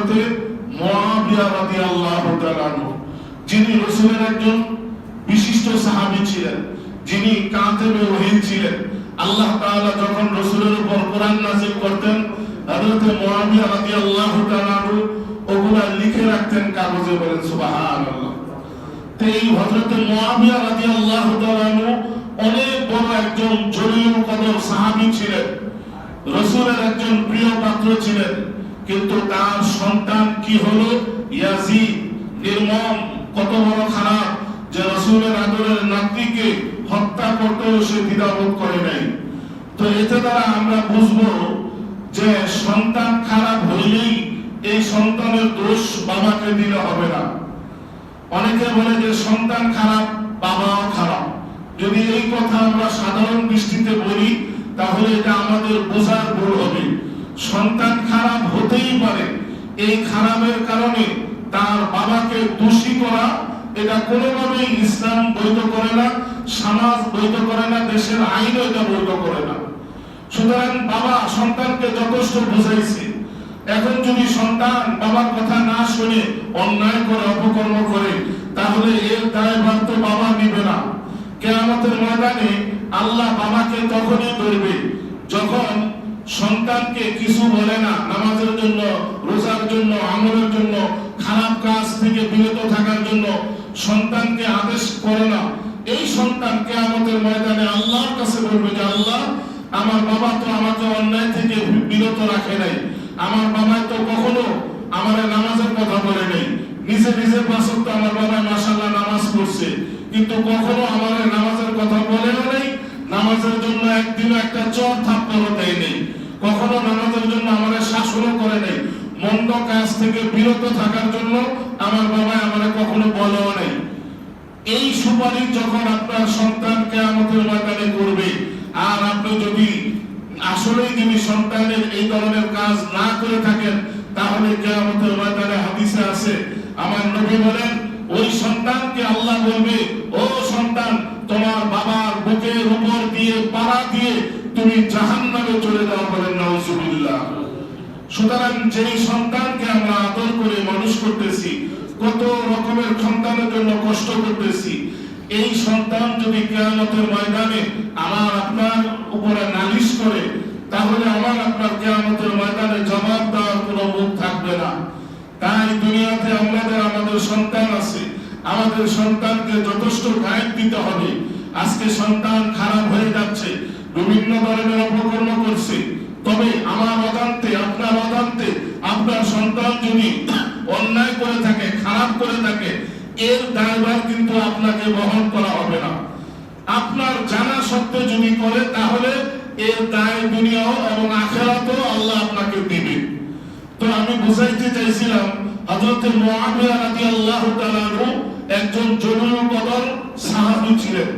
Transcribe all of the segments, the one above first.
হযরতে মুআবিয়া রাদিয়াল্লাহু তাআলা আনহু, যিনি রাসূলের একজন বিশিষ্ট সাহাবী ছিলেন, যিনি কাতিবে ওহী ছিলেন। আল্লাহ তাআলা যখন রাসূলের উপর কোরআন নাযিল করতেন, হযরতে মুআবিয়া রাদিয়াল্লাহু তাআলা আনহু ওগুলা লিখে রাখতেন কাগজে। বলেন সুবহানাল্লাহ। তো এই হযরতে মুআবিয়া রাদিয়াল্লাহু তাআলা আনহু অনেক বড় একজন জলিলুল কদর সাহাবী ছিলেন, রাসূলের একজন প্রিয় পাত্র ছিলেন। কিন্তু তার সন্তান কি হলো? ইয়াজিদ। নির্মম, কত বড় খারাপ যে রাসূলের আদরের নাতিকে হত্যা করতেও সে দ্বিধাবোধ করে নাই। তো এতে দ্বারা আমরা বুঝবো যে সন্তান খারাপ হইলেই এই সন্তানের দোষ বাবাকে দিলে হবে না। অনেকে বলে যে সন্তান খারাপ, বাবাও খারাপ। যদি এই কথা আমরা সাধারণ দৃষ্টিতে বলি তাহলে এটা আমাদের বোঝার ভুল হবে। সন্তান খারাপ হতেই পারে, এই খারাপের কারণে তার বাবাকে দোষী করা এটা কোনোভাবেই ইসলাম বৈধ করে না, সমাজ বৈধ করে না, দেশের আইনও এটা বৈধ করে না। সুতরাং বাবা সন্তানকে যথেষ্ট বুঝাইছে। এখন যদি সন্তান বাবার কথা না শুনে অন্যায় করে, অপকর্ম করে, তাহলে এর দায়ভার তো বাবা নিবে না। কিয়ামতের ময়দানে আল্লাহ বাবাকে তখনই ধরবে যখন সন্তানকে কিছু বলে না, নামাজের জন্য, রোজার জন্য, আমলের জন্য, খারাপ কাজ থেকে বিরত থাকার জন্য সন্তানকে আদেশ করে না। এই সন্তান কিয়ামতের ময়দানে আল্লাহর কাছে বলবে যে আল্লাহ, আমার বাবা তো আমাকে অন্যায় থেকে বিরত রাখে নাই, আমার বাবা তো কখনো আমার নামাজের কথা বলে নাই, নিজে নিজে পাঁচ ওয়াক্ত আমার বাবা মাশাআল্লাহ নামাজ পড়ছে, কিন্তু কখনো আমার নামাজের কথা বলেও নাই, নামাজের জন্য একদিনও একটা চর থাপ্পড়ও দেয় নেই, কখনো নামাজের জন্য আমাদের শাসনও করে নাই, মন্দ কাজ থেকে বিরত থাকার জন্য আমার বাবা আমাদের কখনো বলেও নাই। এই সুপারিশ যখন আপনার সন্তান কিয়ামতের ময়দানে করবে, আর আপনি যদি আসলেই যদি সন্তানের এই ধরনের কাজ না করে থাকেন, তাহলে কিয়ামতের ময়দানে হাদিসে আছে, আমার নবী বলেন ওই সন্তানকে আল্লাহ বলবে, ও সন্তান, তোমার বাবার বুকের উপর দিয়ে পাড়া দিয়ে তুমি জাহান্নামে চলে যাও। বলেন নাউজুবিল্লাহ। সুতরাং যেই সন্তানকে আমরা আদর করে মানুষ করতেছি, কত রকমের সন্তানের জন্য কষ্ট করতেছি, এই সন্তান যদি কিয়ামতের ময়দানে আমার আপনার উপরে নালিশ করে, তাহলে আমার আপনার কিয়ামতের ময়দানে জবাব দেওয়ার কোনো মুখ থাকবে না। তাই দুনিয়াতে আমাদের সন্তান আছে, আমাদের সন্তানকে যথেষ্ট গাইড দিতে হবে। আজকে সন্তান খারাপ হয়ে যাচ্ছে, বিভিন্ন ধরনের অপকর্ম করছে, তবে আমার অজান্তে, আপনার অজান্তে আপনার সন্তান যদি অন্যায় করে থাকে, খারাপ করে থাকে, এর দায়ভার কিন্তু আপনাকে বহন করা হবে না। আপনার জানা সত্ত্বেও যদি করে, তাহলে এর দায় দুনিয়াও এবং আখিরাতেও আল্লাহ আপনাকে দিবে। তো আমি বুঝাইতে চাইছিলাম, হযরত মুআবিয়া রাদিয়াল্লাহু তাআলা আনহু একজন জলিলুল কদর সাহাবী ছিলেন,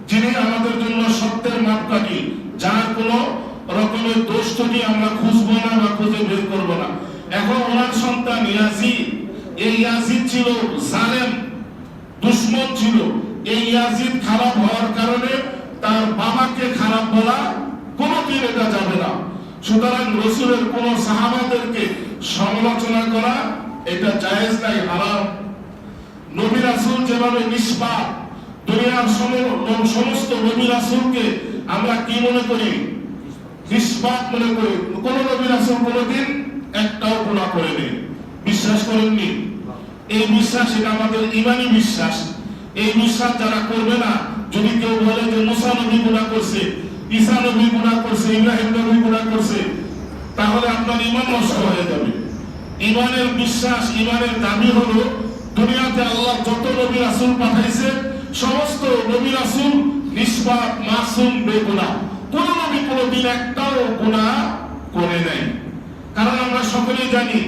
যিনি আমাদের জন্য সত্যের মাপকাঠি, যার কোনো রকমের দোষ ত্রুটি আমরা খুঁজবো না বা খুঁজে বের করবো না। এখন ওনার সন্তান ইয়াজিদ, এই ইয়াজিদ ছিল জালেম, দুশমন ছিল। এই ইয়াজিদ খারাপ হওয়ার কারণে তার বাবাকে খারাপ বলা কোনোদিন এটা যাবে না। সুতরাং রাসূলের কোন সাহাবাদেরকে সমালোচনা করা এটা জায়েজ নাই, হারাম। নবী রাসূল যেভাবে নিষ্পাপ, দুনিয়ার সমস্ত নবী রাসূলকে আমরা কি মনে করি? নিষ্পাপ মনে করি। কোন নবী রাসূল কোনদিন একটাও গুনাহ করেনি, বিশ্বাস করেননি। এই বিশ্বাস এটা আমাদের ঈমানি বিশ্বাস। এই বিশ্বাস যারা করবে না, যদি কেউ বলে যে মুসা নবী গুনাহ করছে, ঈসা নবী গুনাহ করছে, ইব্রাহিম নবী গুনাহ করছে, তাহলে আপনার ঈমান নষ্ট হয়ে যাবে। ঈমানের বিশ্বাস, ঈমানের দাবি হলো দুনিয়াতে আল্লাহ যত নবী রাসূল পাঠাইছে, সমস্ত নবী রাসূল নিষ্পাপ, মাসুম, বেগুনাহ। কোন নবী কোনদিন একটাও গুনাহ করে নাই। কারণ আমরা সকলেই জানি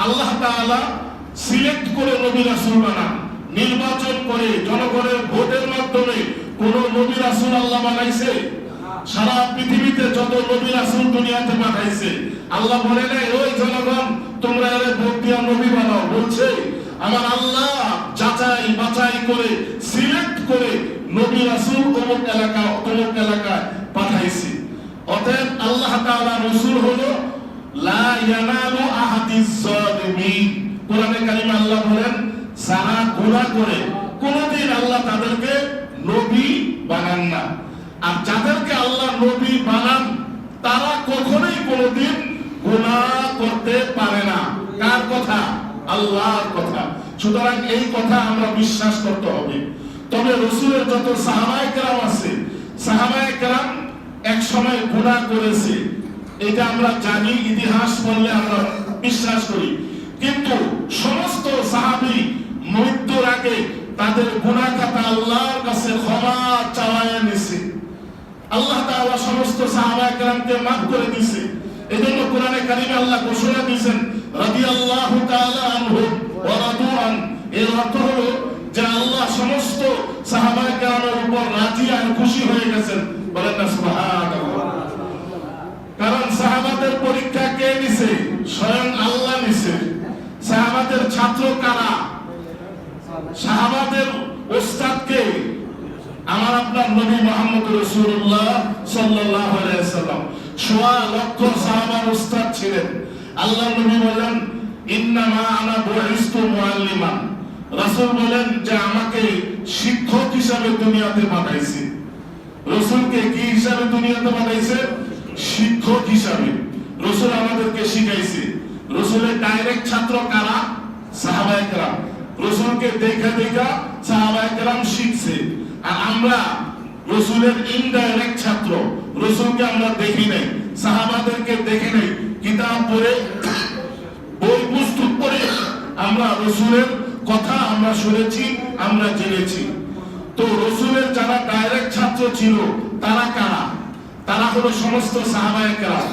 আল্লাহ তাআলা সিলেক্ট করে নবী রাসূল বানান, নির্বাচন করে জনগণের ভোটের মাধ্যমে কোন নবী রাসূল আল্লাহ বানাইছে? সারা পৃথিবীতে যত নবী রাসূল দুনিয়াতে পাঠাইছে, আল্লাহ বলে নাই ওই জনগণ তোমরা এর ভোট দিয়া নবী বানাও। বলছে আমার আল্লাহ যাচাই বাছাই করে সিলেক্ট করে নবী রাসূল অমুক এলাকায় পাঠাইছে। অতএব আল্লাহ তাআলা রাসূল হলো লা ইয়ানালু আহাদিজ যালিমিন। কোরআনে কারিমে আল্লাহ বলেন যারা গুনাহ করে কোনদিন আল্লাহ তাদেরকে নবী বানান না, আর যাদেরকে আল্লাহ নবী বানান তারা কখনোই কোনদিন গুনাহ করতে পারে না। কার কথা? আল্লাহর কথা। সুতরাং এই কথা আমরা বিশ্বাস করতে হবে। তবে রাসূলের যত সাহাবায়ে কেরাম আছে, সাহাবায়ে কেরাম এক সময় গুনাহ করেছে, এটা আমরা জানি, ইতিহাস পড়লে আমরা বিশ্বাস করি। কিন্তু সমস্ত সাহাবী মৃত্যুর আগে তাদের গুনাহ খাতা আল্লাহর কাছে ক্ষমা চাওয়ায় নিছে। আল্লাহ তাআলা সমস্ত সাহাবায়ে কেরামকে মাফ করে দিয়েছে। এজন্য কোরআনে কারিমে আল্লাহ ঘোষণা দিয়েছেন রাদিয়াল্লাহু তাআলা আনহুম ওয়া রাদু আন। এর অর্থ হলো যে আল্লাহ সমস্ত সাহাবায়ে কেরামের উপর রাজি আর খুশি হয়ে গেছেন। বলেন না সুবহানাল্লাহ। কারণ সাহাবাদের পরীক্ষা কে নিছে? স্বয়ং আল্লাহ নিছে। সাহাবাদের ছাত্র কারা? সাহাবাদের ওস্তাদ কে? আমার আপনার নবী মুহাম্মদ রাসূলুল্লাহ সাল্লাল্লাহু আলাইহি ওয়াসাল্লাম। সোয়া লক্ষ সাহাবার ওস্তাদ ছিলেন। আল্লাহ নবী বলেন ইন্নামা আনা বুইস্তু মুআল্লিমান। রাসূল বলেন যে আমাকে শিক্ষক হিসেবে দুনিয়াতে পাঠাইছে। রাসূলকে কি হিসেবে দুনিয়াতে পাঠাইছে? শিক্ষক হিসেবে। রাসূল আমাদেরকে শিখাইছে। রাসূলের ডাইরেক্ট ছাত্র কারা? সাহাবায়ে কেরাম। রাসূলকে দেখা দেখা সাহাবায়ে কেরাম শিখছে। আর আমরা রাসূলের ইনডাইরেক্ট ছাত্র। রাসূলকে আমরা দেখি নাই, সাহাবাদেরকে দেখি নাই, কিতাব পড়ে বই পুস্তক পড়ে আমরা রাসূলের কথা আমরা শুনেছি, আমরা জেনেছি। তো রাসূলের যারা ডাইরেক্ট ছাত্র ছিল তারা কারা? তারা হলো সমস্ত সাহাবায়ে কেরাম।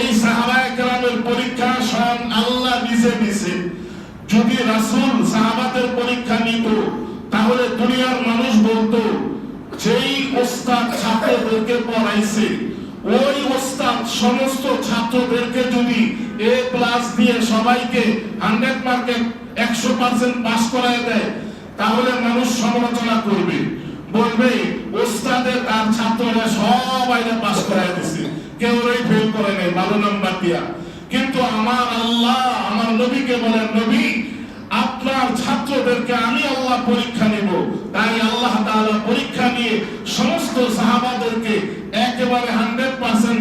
এই সাহাবায়ে কেরামের পরীক্ষা স্বয়ং আল্লাহ নিজে নিছে। যদি রাসূল সাহাবাদের পরীক্ষা নিত তাহলে দুনিয়ার মানুষ বলতো যেই ওস্তাদ ছাত্রদেরকে পড়াইছে ওই ওস্তাদ সমস্ত ছাত্রদেরকে যদি A+ দিয়ে সবাইকে 100 মার্কে 100% পাস করায় দেয় তাহলে মানুষ সমালোচনা করবে, বলবে ওস্তাদের তার ছাত্ররা সবাইকে পাস করায় দিয়েছে, কেউই ফেল করে নাই ভালো নাম্বার দিয়া। কিন্তু আমার আল্লাহ আমার নবীকে বলেন নবী আপনার ছাত্রদেরকে আমি আল্লাহ পরীক্ষা নেব। তাই আল্লাহ তাআলা পরীক্ষা নিয়ে সমস্ত সাহাবাদেরকে একেবারে 100%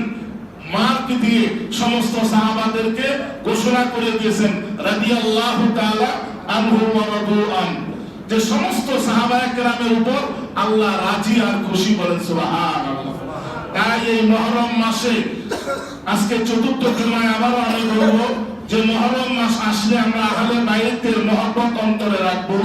মার্ক দিয়ে সমস্ত সাহাবাদেরকে ঘোষণা করে দিয়েছেন রাদিয়াল্লাহু তাআলা আনহু ওয়া রাদু আন, যে সমস্ত সাহাবায়ে কেরামের উপর আল্লাহ রাজি আর খুশি। বলেন সুবহানাল্লাহ। তাই এই মুহররম মাসে আজকে চতুর্থ জুমায় আবারও আমি বলবো যে মুহররম মাস আসলে আমরা আহলে বাইতের মহব্বত অন্তরে রাখবো,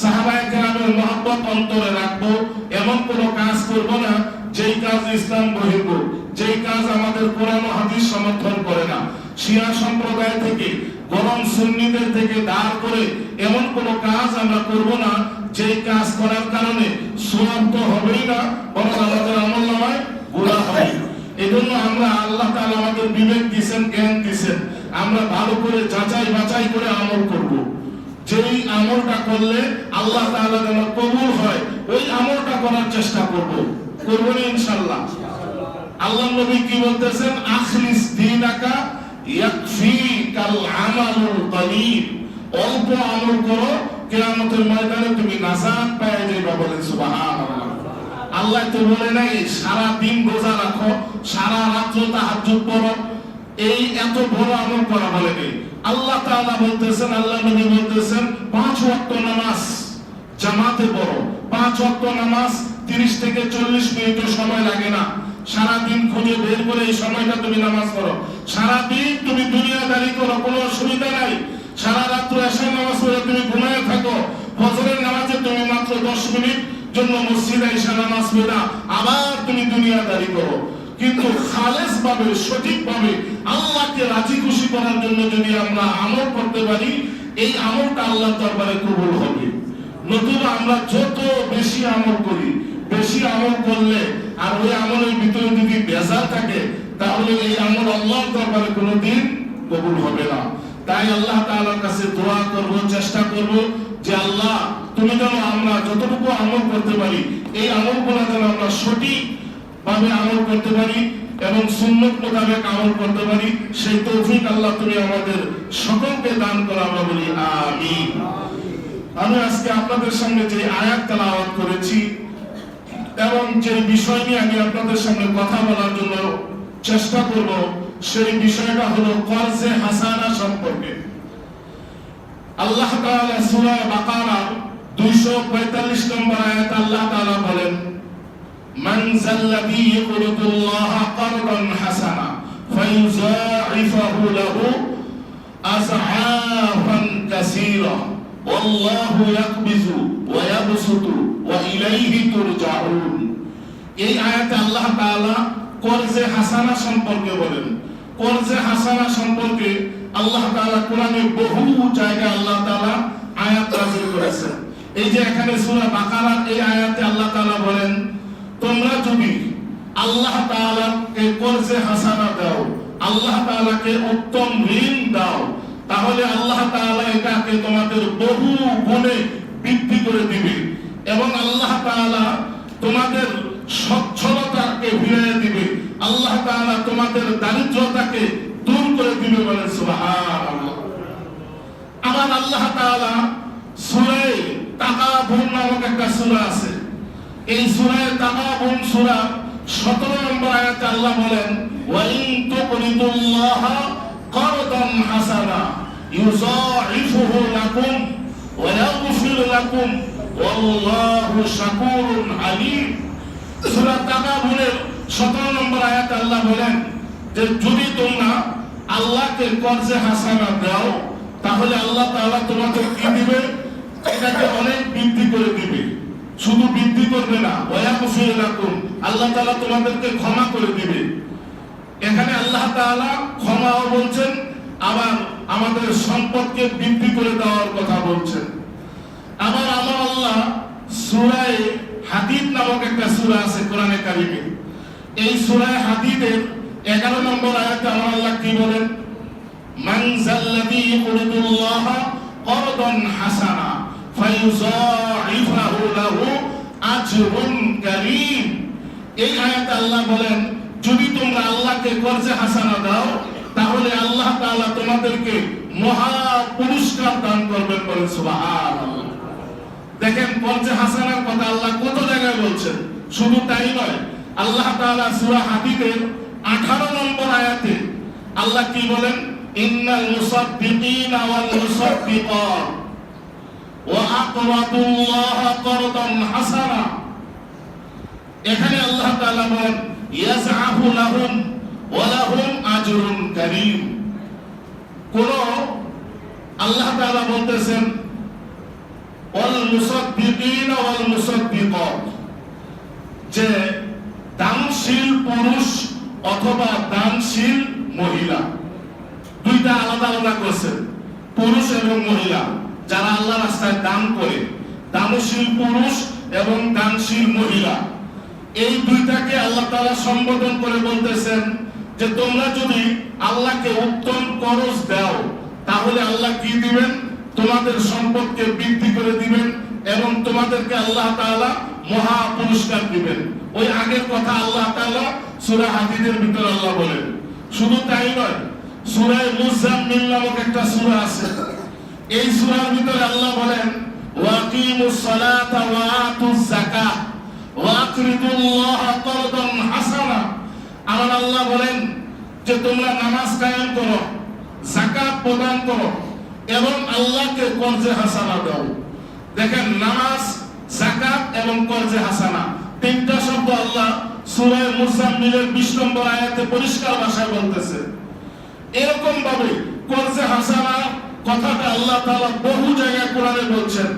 সাহাবায়ে কেরামের মহব্বত অন্তরে রাখবো। এমন কোন কাজ করব না যেই কাজ ইসলাম বহির্ভ, যেই কাজ আমাদের কোরআন ও হাদিস সমর্থন করে না। শিয়া সম্প্রদায় থেকে গরম সুন্নিদের থেকে দাঁড় করে এমন কোন কাজ আমরা করব না যেই কাজ করার কারণে সওয়াব তো হবেই না, বরং আমাদের আমলনামায় গুনাহ হবে। এজন্য আমরা আল্লাহ তাআলা আমাদের বিবেক দিয়েছেন, জ্ঞান দিয়েছেন, আমরা ভালো করে যাচাই বাছাই করে আমল করব। যেই আমলটা করলে আল্লাহ তাআলা যেন কবুল হয় ওই আমলটা করার চেষ্টা করব। করব না ইনশাআল্লাহ। আল্লাহ নবী কি বলতেছেন? আখলিস দীনাকা ইয়াকফিকাল আমালুল কলিল। অল্প আমল করো, কিয়ামতের ময়দানে তুমি নাজাত পেয়ে যাবে। বলেন সুবহানাল্লাহ। আল্লাহ তো বলে নাই সারা দিন রোজা রাখো, সারা রাত তাহাজ্জুদ পড়ো, এই এত বড় আমল করা বলে নেই। আল্লাহ তাআলা বলতেছেন, আল্লাহ নবী বলতেছেন 5 ওয়াক্ত নামাজ জামাতে পড়ো। 5 ওয়াক্ত নামাজ 30 থেকে 40 মিনিটও সময় লাগে না। সারা দিন খুঁজে বের করে এই সময়টা তুমি নামাজ পড়ো। সারা দিন তুমি দুনিয়াদারি করো, কোনো অসুবিধা নাই। সারা রাত্র এশার নামাজ পড়ে তুমি ঘুমিয়ে থাকো, ফজরের নামাজে তুমি মাত্র 10 মিনিট জন্য মসজিদে এসে নামাজ পড়া, আবার তুমি দুনিয়াদারি করো। কিন্তু খালেস ভাবে সঠিক ভাবে আল্লাহকে রাজি খুশি করার জন্য যদি আমরা আমল করতে পারি এই আমলটা আল্লাহর দরবারে কবুল হবে। নতুবা আমরা যত বেশি আমল করি, বেশি আমল করলে আর ওই আমলের ভিতরে যদি ভেজাল থাকে তাহলে এই আমল আল্লাহর দরবারে কোনোদিন কবুল হবে না। তাই আল্লাহ তাআলার কাছে দোয়া করব, চেষ্টা করব যে আল্লাহ তুমি যেন আমরা যতটুকু আমল করতে পারি এই আমলগুলো যেন আমরা সঠিক ভাবে আমল করতে পারি, এবং সুন্নাত মোতাবেক আমল করতে পারি, সেই তৌফিক আল্লাহ তুমি আমাদের সকলকে দান করো, আমরা বলি আমিন। আমি আজকে আপনাদের সামনে যে আয়াত তেলাওয়াত করেছি এবং যে বিষয় নিয়ে আমি আপনাদের সামনে কথা বলার জন্য চেষ্টা করব, সেই বিষয়টা হলো কর্জে হাসানা সম্পর্কে। আল্লাহ তাআলা সূরা বাকারা 245 নম্বর আয়াতে আল্লাহ তাআলা বলেন, মান যাল্লাযী ইউকরিদুল্লাহা কারদান হাসানা ফায়ুযাইফাহু লাহু আযআফান কাসীরা ওয়াল্লাহু ইয়াকবিযু ওয়া ইয়াবসুতু ওয়া ইলাইহি তুরজাউন। এই আয়াতে আল্লাহ তাআলা কর্জে হাসানা সম্পর্কে বলেন। কর্জে হাসানা সম্পর্কে আল্লাহ তাআলা কোরআনে বহু জায়গায় আল্লাহ তাআলা আয়াত নাযিল করেছেন। এই যে এখানে সূরা বাকারার এই আয়াতে আল্লাহ তাআলা বলেন, তোমরা যদি আল্লাহ তাআলাকে কর্জে হাসানা দাও, আল্লাহ তাআলাকে উত্তম ঋণ দাও, তাহলে আল্লাহ তাআলা এটাকে তোমাদের বহু গুণে বৃদ্ধি করে দিবে এবং আল্লাহ তাআলা তোমাদের সচ্ছলতাকে ফিরিয়ে দিবে, আল্লাহ তাআলা তোমাদের দারিদ্রতাকে দূর করে দিবে, বলেন সুবহানাল্লাহ। আবার আল্লাহ তাআলা সূরা তাকাবুন নামক একটা সূরা আছে, এই সূরা তাকাবুন সূরা 17 নম্বর আয়াতে আল্লাহ বলেন, ওয়া ইন তুকরিদুল্লাহা কারদান হাসানা ইউযাইফুহু লাকুম ওয়া ইয়াগফির লাকুম ওয়াল্লাহু শাকুরুন আলীম। সূরা তাকাবুনের 17 নম্বর আয়াতে আল্লাহ বলেন যে যদি তোমরা আল্লাহকে কর্জে হাসানা দাও, তাহলে আল্লাহ তাআলা তোমাদের কি দিবে, এটাকে অনেক বৃদ্ধি করে দিবে। শুধু বৃদ্ধি করবে না, ওয়া ইয়াগফির লাকুম, আল্লাহ তাআলা তোমাদেরকে ক্ষমা করে দিবে। এখানে আল্লাহ তাআলা ক্ষমাও বলছেন, আবার আমাদের সম্পদকে বৃদ্ধি করে দেওয়ার কথা বলছেন। আবার আমার আল্লাহ সূরা হাদীদ নামক একটা সূরা আছে কোরআনে কারিমে, এই সূরা হাদীদের 11 নম্বর আয়াতে আমার আল্লাহ কি বলেন, মান যাল্লাযী ইউকরিদুল্লাহা কারদান হাসানা ফায়ুযাইফাহু লাহু আজরুন কারীম। এই আয়াতে আল্লাহ বলেন, যদি তোমরা আল্লাহকে কর্জে হাসানা দাও, তাহলে আল্লাহ তাআলা তোমাদেরকে মহা পুরস্কার দান করবেন, বলেন সুবহানাল্লাহ। দেখেন কর্জে হাসানার কথা আল্লাহ কত জায়গায় বলছেন। শুধু তাই নয়, আল্লাহ তাআলা সূরা হাদীদের 18 নম্বর আয়াতে আল্লাহ কি বলেন, ইন্নাল মুসাদ্দিকিনা ওয়াল মুসাদ্দিকাত ওয়া আকরাদুল্লাহা কারদান হাসানা। এখানে আল্লাহ তাআলা বলেন, ইয়াসআফু লাহুম ওয়া লাহুম আজরুন কারীম। কোন আল্লাহ তাআলা বলতেছেন ওয়াল মুসাদ্দিকিনা ওয়াল মুসাদ্দিকাত, যে দানশীল পুরুষ অথবা দানশীল মহিলা, দুইটা আলাদা আলাদা করছেন, পুরুষ এবং মহিলা যারা আল্লাহর রাস্তায় দান করে, দানশীল পুরুষ এবং দানশীল মহিলা, এই দুইটাকে আল্লাহ তাআলা সম্বোধন করে বলতেছেন যে তোমরা যদি আল্লাহকে উত্তম খরচ দাও, তাহলে আল্লাহ কি দিবেন, তোমাদের সম্পদকে বৃদ্ধি করে দিবেন এবং তোমাদেরকে আল্লাহ তাআলা মহা পুরস্কার দিবেন। ওই আগের কথা আল্লাহ তাআলা সূরা হাদীদের ভিতর আল্লাহ বলেন। শুধু তাই নয়, সূরা মুজাম্মিল নামক একটা সূরা আছে, এই সূরার ভিতরে আল্লাহ বলেন, ওয়াকিমুস সালাতা ওয়া আতুজ যাকাত ওয়া আকরিদুল্লাহা কারদান হাসানা। আমার আল্লাহ বলেন যে তোমরা নামাজ কায়েম করো, যাকাত প্রদান করো এবং আল্লাহকে কর্জে হাসানা দাও। দেখেন নামাজ, যাকাত এবং কর্জে হাসানা, তিনটা শব্দ আল্লাহ সূরা মুজাম্মিলের 20 নম্বর আয়াতে পরিষ্কার ভাষায় বলতেছে। এরকম ভাবে কর্জে হাসানা কথাটা আল্লাহ তাআলা বহু জায়গায় কোরআনে বলছেন,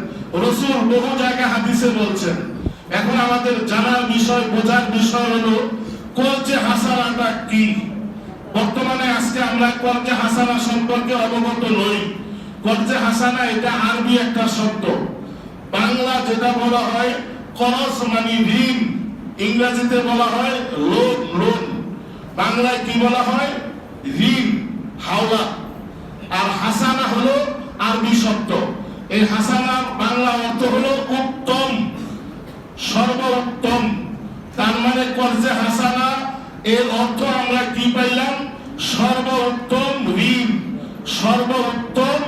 রাসূল বহু জায়গায় হাদিসে বলছেন। এখন আমাদের জানার বিষয়, বোঝার বিষয় হলো কর্জে হাসানাটা কি। বর্তমানে আজকে আমরা কর্জে হাসানা সম্পর্কে অবগত নই। কর্জে হাসানা এটা আরবি একটা শব্দ, বাংলা যেটা বলা হয় করজ মানে ঋণ, ইংরেজিতে বলা হয় লোন। লোন বাংলায় কি বলা হয়, ঋণ, হাওলা। আর হাসানা হলো আরবি শব্দ। এই হাসানা বাংলা অর্থ হলো উত্তম, সর্বোত্তম। তার মানে কর্জে হাসানা এর অর্থ আমরা কি পাইলাম? সর্বোত্তম ঋণ, সর্বোত্তম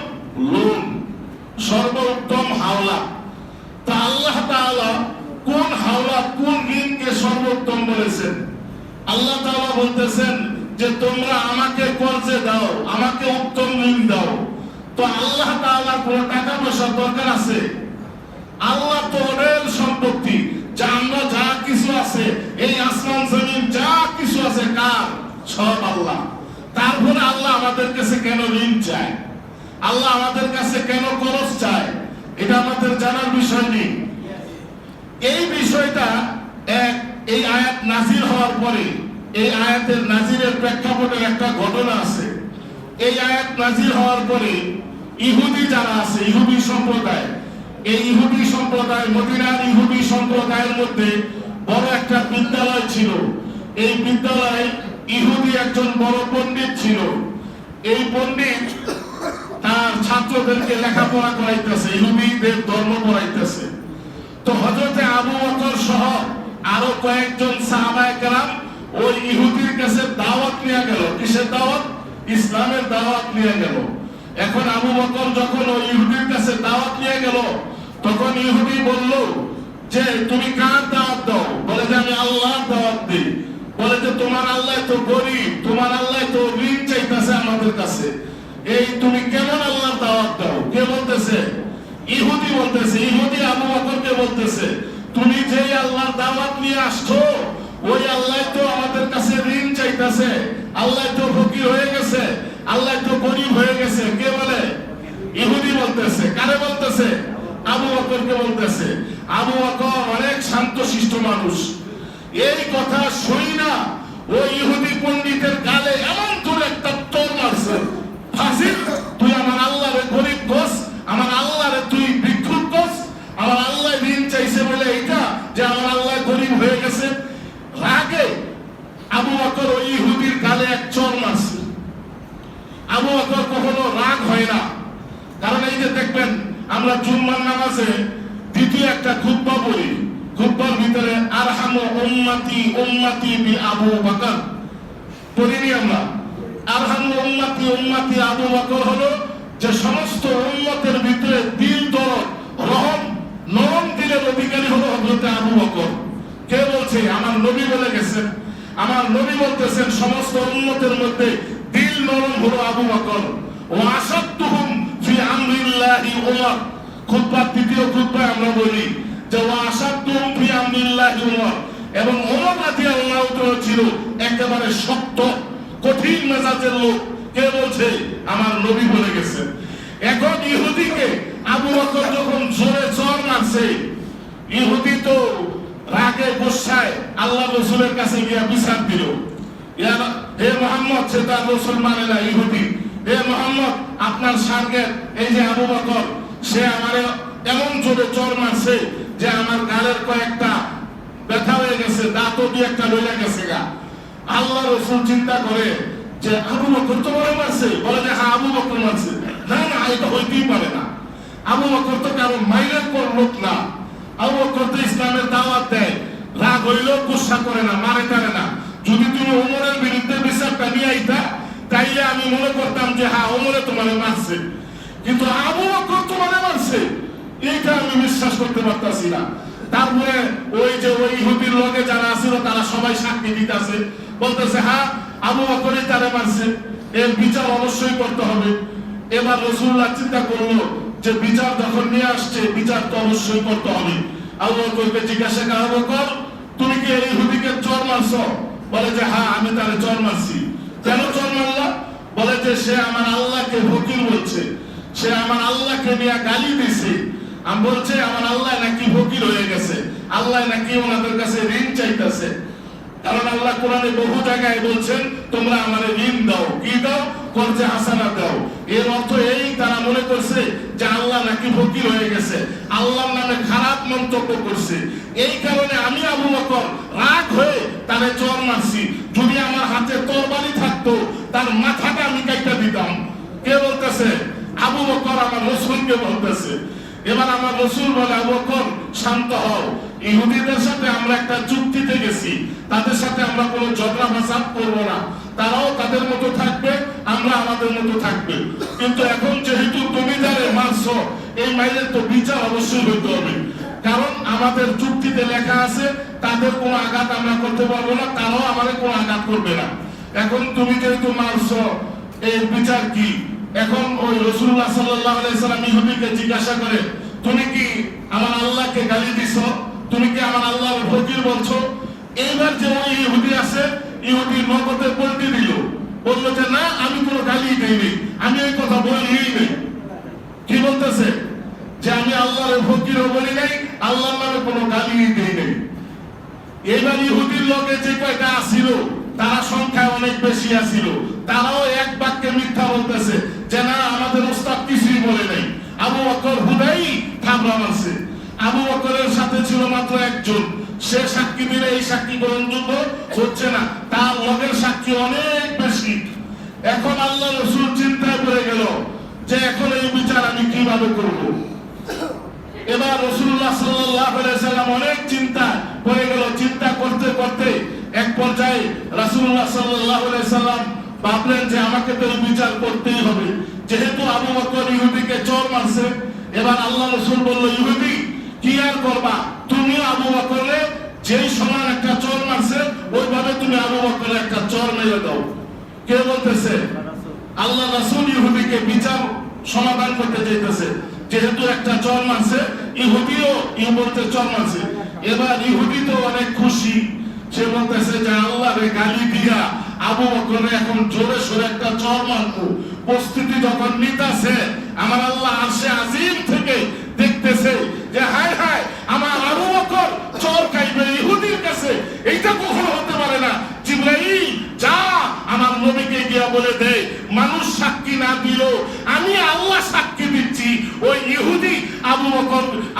লোন, সর্বোত্তম হাওলা। তা আল্লাহ তাআলা কোন হাওলা, কোন ঋণকে সর্বোত্তম বলেছেন? আল্লাহ তাআলা বলতেছেন যে তোমরা আমাকে কর্জে দাও, আমাকে উত্তম ঋণ দাও। তো আল্লাহ তাআলা কোনো টাকা পয়সার দরকার আছে? আল্লাহ তো অঢেল সম্পত্তি, যা আমরা যা কিছু আছে, এই আসমান জমিন যা কিছু আছে কার? সব আল্লাহ। তারপরে আল্লাহ আমাদের কাছে কেন ঋণ চায়? আল্লাহ আমাদের কাছে কেন খরচ চায়? এটা আমাদের জানার বিষয় নেই। এই বিষয়টা এই আয়াত নাজিল হওয়ার পরে, এই আয়াতের নাজিলের প্রেক্ষাপটে একটা ঘটনা আছে। এই আয়াত নাজিল হওয়ার পরে ইহুদি যারা আছে, ইহুদি সম্প্রদায়, এই ইহুদি সম্প্রদায়, মদিনার ইহুদি সম্প্রদায়ের মধ্যে বড় একটা বিদ্যালয় ছিল। এই বিদ্যালয়ে ইহুদি একজন বড় পণ্ডিত ছিল। এই পণ্ডিত তার ছাত্রদেরকে লেখাপড়া করাইতেছে, ইহুদিদের ধর্ম পড়াইতেছে। তো হযরতে আবু বকর সহ আরো কয়েকজন সাহাবায়ে কেরাম ওই ইহুদির কাছে দাওয়াত নিয়ে গেল। কিসের দাওয়াত? ইসলামের দাওয়াত নিয়ে গেল। এখন আবু বকর যখন ওই ইহুদির কাছে দাওয়াত নিয়ে গেল, তখন ইহুদি বলল যে তুমি কার দাওয়াত দাও? বলে যে আমি আল্লাহর দাওয়াত দিই। বলে যে তোমার আল্লাহ তো গরীব, তোমার আল্লাহ তো ঋণ চাইতেছে আমাদের কাছে, এই তুমি কেমন আল্লাহর দাওয়াত দাও? কে বলতেছে? ইহুদি বলতেছে। ইহুদি আবু বকরকে বলতেছে তুমি যে আল্লাহর দাওয়াত নিয়ে আসছো, ওই আল্লাহ তো আমাদের কাছে ঋণ চাইতেছে, আল্লাহ তো ফকির হয়ে গেছে, আল্লাহ তো গরীব হয়ে গেছে। কে বলে? ইহুদি বলতেছে। কারে বলতেছে? আবু বকরকে বলতেছে। আবু বকর অনেক শান্তশিষ্ট মানুষ। এই কথা শুই না ওই ইহুদি পণ্ডিতের গালে এমন করে একটা তোর মারছে, ফাজিল, তুই আমার আল্লাহরে গরীব কোস, আমার আল্লাহরে তুই ভিক্ষুক কোস, আমার আল্লাহ ঋণ চাইছে বলে এইটা যে আমার আল্লাহ গরীব হয়ে গেছে। রাগে আবু বকর ওই ইহুদির গালে এক চর মারছে। আবু বকর কখনো রাগ হয় না, কারণ এই যে দেখবেন আমরা জুম্মার নামাজে দ্বিতীয় একটা খুতবা পড়ি, খুতবার ভিতরে আরহামু উম্মতি উম্মতি বি আবু বকর পড়িনি আমরা। আরহামু উম্মতি উম্মতি আবু বকর হলো যে সমস্ত উম্মতের ভিতরে দিল দরদ, রহম, নরম দিলের অধিকারী হলো হযরত আবু বকর। কে বলছে? আমার নবী বলে গেছেন। আমার নবী বলতেছেন সমস্ত উম্মতের মধ্যে দিল নরম হলো আবু বকর। ওয়া আসাদতুহুম ফি আমরিল্লাহি উমর। খুতবার দ্বিতীয় খুতবায় আমরা বলি যে ওয়া আসাদতুহুম ফি আমরিল্লাহি উমর, এবং ওমর রাদিয়াল্লাহু তাআলা ছিল একেবারে শক্ত কঠিন মেজাজের লোক। কে বলছে? আমার নবী বলে গেছেন। এখন ইহুদিকে আবু বকর যখন জোরে চর মারছে, ইহুদি তো রাগে গোসায় আল্লাহ রাসূলের কাছে গিয়া বিচার দিল। হে মুহাম্মদ, সে তার রাসূল মানে না, ইহুদি। হে মুহাম্মদ, আপনার শার্গের এই যে আবু বকর, সে আমারে এমন জোরে চর মারছে যে আমার গালের কয়েকটা ব্যথা হয়ে গেছে, দাঁতও দিয়ে একটা লইয়া গেছে গা। আল্লাহ রাসূল চিন্তা করে যে আবু বকর তো বড় মারছে। বলে যে হ্যাঁ, আবু বকর মারছে। না না, এটা হইতেই পারে না। আবু বকর তো কারো মাইলের পর লোক না। আবু বকর তো ইসলামের দাওয়াত দেয়, রাগ হইলেও গুসা করে না, মারে টারে না। যদি তুমি ওমরের বিরুদ্ধে বিচারটা নিয়ে আইতা, তাইলে আমি মনে করতাম যে হ্যাঁ, ওমরে তোমারে মারছে, কিন্তু আবু বকর তোমারে মারছে, এইটা আমি বিশ্বাস করতে পারতাছি না। তারপরে ওই যে ওই ইহুদির লগে যারা আছিল তারা সবাই সাক্ষী দিতেছে, বলতেছে হ্যাঁ, আবু বকরই তারে মারছে, এর বিচার অবশ্যই করতে হবে। এবার রাসূলুল্লাহ চিন্তা করলো যে বিচার যখন নিয়ে আসছে, বিচার তো অবশ্যই করতে হবে। আবু বকরকে জিজ্ঞাসা করা, আবু বকর, তুমি কি এই ইহুদিকে চর মারছো? বলে যে হ্যাঁ, আমি তারে চর মারছি। কেন চর মারলা? বলে যে সে আমার আল্লাহকে ফকির বলছে, সে আমার আল্লাহকে নিয়ে গালি দিছে। আমি বলছে আমার আল্লাহ নাকি ফকির হয়ে গেছে, আল্লাহ নাকি ওনাদের কাছে ঋণ চাইতেছে। কারণ আল্লাহ কোরআনে বহু জায়গায় বলছেন তোমরা আমারে ঋণ দাও। কি দাও? কর্জে হাসানা দাও। এর অর্থ এই, তারা মনে করছে যে আল্লাহ নাকি ফকির হয়ে গেছে, আল্লাহর নামে খারাপ মন্তব্য করছে। এই কারণে আমি আবু বকর রাগ হয়ে তারে চর মারছি। যদি আমার হাতে তরবারি থাকতো, তার মাথাটা আমি কাইটা দিতাম। কে বলতেছে? আবু বকর আমার রাসূলকে বলতেছে। এবার আমার রাসূল বলে, আবু বকর শান্ত হও, ইহুদিদের সাথে আমরা একটা চুক্তিতে গেছি, তাদের সাথে আমরা কোনো ঝগড়া ফাসাদ করব না, তারাও তাদের মতো থাকবে, আমরা আমাদের মতো থাকবে। কিন্তু এখন যেহেতু তুমি যারে মারছো, এই মাইলের তো বিচার অবশ্যই হইতে হবে, কারণ আমাদের চুক্তিতে লেখা আছে তাদের কোনো আঘাত আমরা করতে পারবো না, তারাও আমাদের কোনো আঘাত করবে না। এখন তুমি যেহেতু মারছো, এর বিচার কি? এখন ওই রাসূলুল্লাহ সাল্লাল্লাহু আলাইহি সাল্লাম ইহুদিকে জিজ্ঞাসা করে, তুমি কি আমার আল্লাহকে গালি দিছো? তুমি কি আমার আল্লাহর ফকির বলছো? এইবার যে ওই ইহুদি আছে, ইহুদি নগদে বলতে দিল, বললো যে না, আমি কোনো গালি দেইনি, আমি এই কথা বলিই নাই। কি বলতেছে? যে আমি আল্লাহর ফকিরও বলি নাই, আল্লাহর নামে কোনো গালি দেই নাই। এইবার ইহুদির লোকে যে কয়টা আসিল, তারা সংখ্যায় অনেক বেশি আসিল, তারাও এক বাক্যে মিথ্যা বলতেছে যে না, আমাদের ওস্তাদ কিছুই বলে নাই, আবু বকর হুদাই থাবরা মারছে। আবু বকরের সাথে ছিল মাত্র একজন, সে সাক্ষী দিলে এই সাক্ষী গ্রহণযোগ্য হচ্ছে না, তার লগের সাক্ষী অনেক বেশি। এখন আল্লাহ রাসূল চিন্তায় পড়ে গেল যে এখন এই বিচার আমি কিভাবে করব। এবার রাসূলুল্লাহ সাল্লাল্লাহু আলাইহি সাল্লাম অনেক চিন্তা পড়ে গেল। চিন্তা করতে করতে এক পর্যায়ে রাসূলুল্লাহ সাল্লাল্লাহু আলাইহি সাল্লাম ভাবলেন যে আমাকে তো বিচার করতেই হবে, যেহেতু আবু বকর ইহুদিকে চোর মারছে। এবার আল্লাহ রাসূল বলল, ইহুদি কি আর করবা, তুমি আবু বকরে যেই সমান একটা চোর মারছে, ওইভাবে তুমি আবু বকরে একটা চোর মেরে দাও। কে বলতেছে? আল্লাহ রাসূল ইহুদিকে বিচার সমাধান করতে চাইতেছে, যেহেতু একটা চোর মারছে, ইহুদিও ইহুদিতে চোর মারছে। এবার ইহুদি তো অনেক খুশি, সে বলতেছে যে আল্লাহরে গালি দিয়া আবু বকরে এখন জোরে সোরে একটা চোর মারবো। প্রস্তুতি যখন নিতেছে, আমার আল্লাহ আরশে আজিম থেকে দেখতেছে যে হায় হায়, আমার আবু বকর চোর খাইবে ইহুদির কাছে, এইটা কখনো হতে পারে না। জিবরাইল যা আমার নবীকে গিয়া বলে দে, মানুষ সাক্ষী না দিল, আমি আল্লাহ সাক্ষী দিচ্ছি, ওই ইহুদি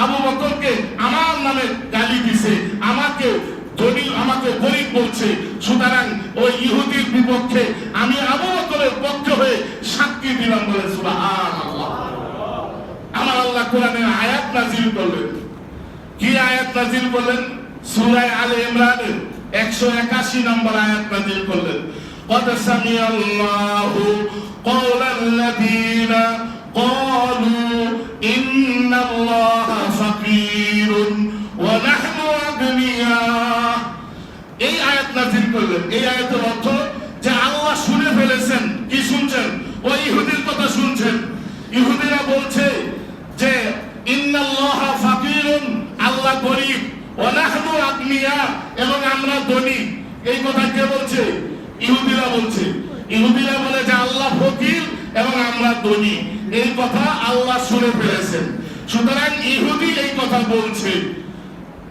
আবু বকরকে আমার নামে গালি দিছে, আমাকে ধনী, আমাকে গরিব বলছে। সুতরাং ওই ইহুদির বিপক্ষে আমি আবু বকরের পক্ষে হয়ে সাক্ষী দিলাম বলে সুবহানাল্লাহ। আমার আল্লাহ কোরআনের আয়াত নাযিল করলেন। কি আয়াত নাযিল করলেন? সূরা আলে ইমরানের 181 নম্বর আয়াত নাযিল করলেন। قد سمع الله قول الذين قالوا إن الله فقير ونحن أغنياء। এই আয়াত নাযিল করলেন। এই আয়াতের অর্থ যে আল্লাহ শুনে ফেলেছেন। কি শুনছেন? ওই ইহুদির কথা শুনছেন। ইহুদিরা বলছে যে ইন্নাল্লাহা ফাকিরুন, আল্লাহ গরীব, ওয়া নাহনু আগনিয়া, এবং আমরা ধনী। এই কথা কে বলছে? ইহুদিরা বলছে। ইহুদিরা বলে যে আল্লাহ ফকির এবং আমরা ধনী। এই কথা আল্লাহ শুনে ফেলেছেন। সুতরাং ইহুদি এই কথা বলছে।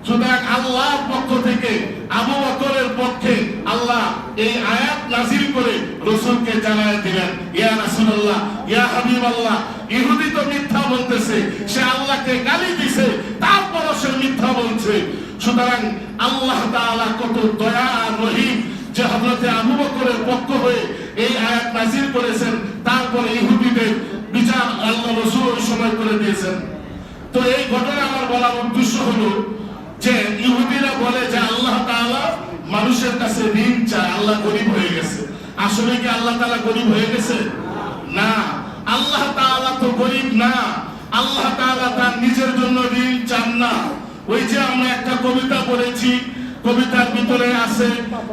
সুতরাং আল্লাহর পক্ষ থেকে আবু বকরের পক্ষে আল্লাহ এই আয়াত নাযিল করে রাসূলকে জানায় দিলেন, ইয়া রাসূলুল্লাহ, ইয়া হাবিবাল্লাহ, ইহুদি তো মিথ্যা বলতেছে, সে আল্লাহকে গালি দিছে, তারপরও সে মিথ্যা বলছে। সুতরাং আল্লাহ তাআলা কত দয়া আর রহিম যে হযরতে আবু বকরের পক্ষ হয়ে এই আয়াত নাযিল করেছেন, তারপরে ইহুদিদের বিচার আল্লাহ রাসূল ওই সময় করে দিয়েছেন। তো এই ঘটনা আমার বলার উদ্দেশ্য হলো যে ইহুদিরা বলে যে আল্লাহ তাআলা মানুষের কাছে ঋণ চায়, আল্লাহ গরীব হয়ে গেছে। আসলে কি আল্লাহ তাআলা গরীব হয়ে গেছে? না, আল্লাহ তাআলা তো গরীব না। আল্লাহ তাআলা তার নিজের জন্য ঋণ চান না। ওই যে আমরা একটা কবিতা পড়েছি, কবিতার ভিতরে আছে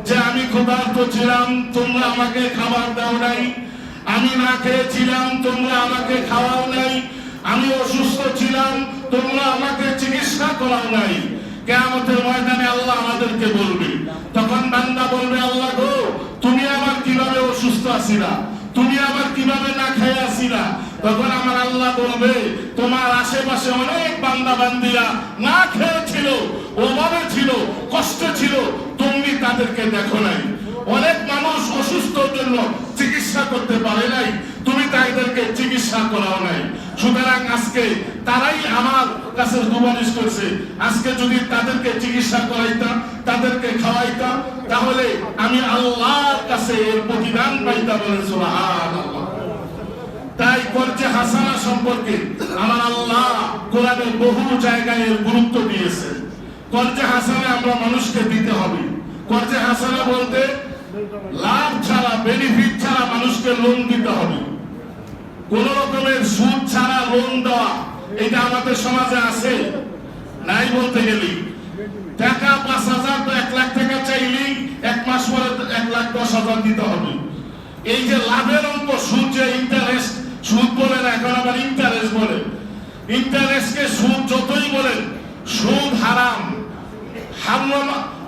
যে আমি ক্ষুধার্ত ছিলাম, তোমরা আমাকে খাবার দাও নাই, আমি না খেয়েছিলাম, তোমরা আমাকে খাওয়াও নাই, আমি অসুস্থ ছিলাম, তোমরা আমাকে চিকিৎসা করাও নাই। কিয়ামতের ময়দানে আল্লাহ আমাদেরকে বলবে, তখন বান্দা বলবে, আল্লাহ গো, তুমি আমার কিভাবে অসুস্থ আছিলা, তুমি আমার কিভাবে না খেয়ে আছিলা। তখন আমার আল্লাহ বলবে, তোমার আশেপাশে অনেক বান্দা বান্দিরা না খেয়েছিল, অভাবে ছিল, কষ্ট ছিল, তুমি তাদেরকে দেখো নাই। অনেক মানুষ অসুস্থর জন্য চিকিৎসা করতে পারে নাই, তুমি তাদেরকে চিকিৎসা করাও নাই। সুতরাং আজকে তারাই আমার কাছে সুপারিশ করছে, আজকে যদি তাদেরকে চিকিৎসা করাইতাম, তাদেরকে খাওয়াইতাম, তাহলে আমি আল্লাহর কাছে এর প্রতিদান পাইতাম বলে সুবহানাল্লাহ। তাই কর্জে হাসানা সম্পর্কে আমার আল্লাহ কোরআনে বহু জায়গায় এর গুরুত্ব দিয়েছেন। কর্জে হাসানা আমরা মানুষকে দিতে হবে। কর্জে হাসানা বলতে লাভ ছাড়া, বেনিফিট ছাড়া মানুষকে লোন দিতে হবে। কোন রকমের সুদ ছাড়া লোন দেওয়া, এটা আমাদের সমাজে আছে নাই বলতে গেলে। টাকা 5,000 তো 1 লাখ টাকা চাইলেই 1 মাস পরে 1,10,000 দিতে হবে। এই যে লাভের অঙ্ক, সুদ যে ইন্টারেস্ট, সুদ বলে না, এখন আবার ইন্টারেস্ট বলে। ইন্টারেস্টকে সুদ যতই বলেন, সুদ হারাম।